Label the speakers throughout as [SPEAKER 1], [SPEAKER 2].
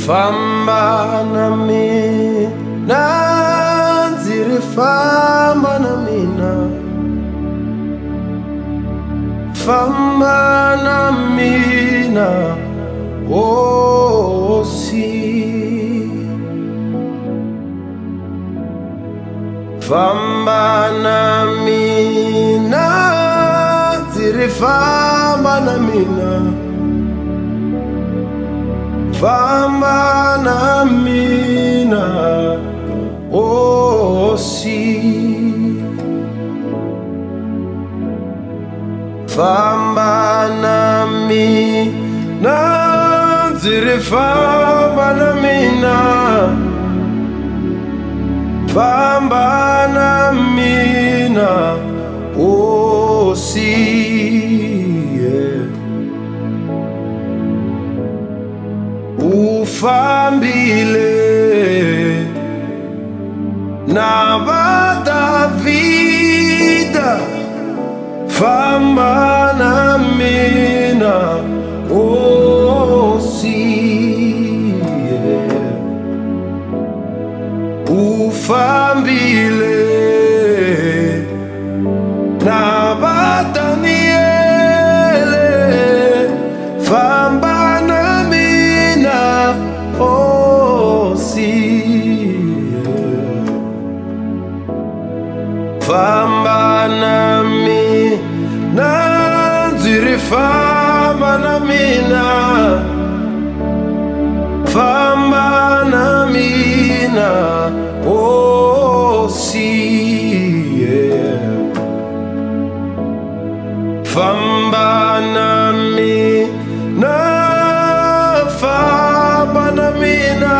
[SPEAKER 1] Famba na mina, ndzi ri famba na mina. Famba na mina, Hosi. Famba na mina, ndzi ri famba na mina. Famba na mina, Hosi. Famba na mina, ndzi ri famba na mina. Famba na mina, Hosi. Ufambile na va Davida, famba na mina, Hosi. Ufambile na va Daniele, famba na mina, Hosi. Famba na mina, ndzi ri famba na mina. Famba na mina, Hosi. Famba na mina, famba na mina.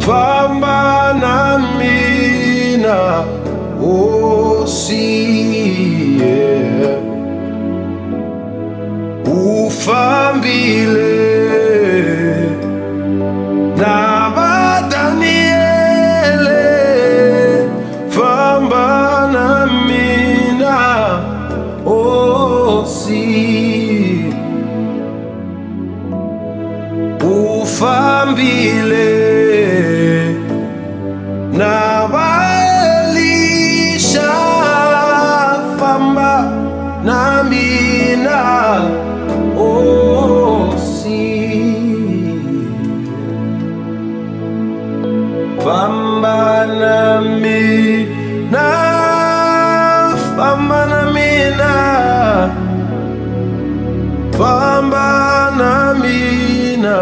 [SPEAKER 1] Famba na mina, Hosi. Ufambile na va Daniele, famba na mina, Hosi. Ufambile na va Elisha, famba na mina, Hosi. Famba na mina, famba na mina. Famba na mina,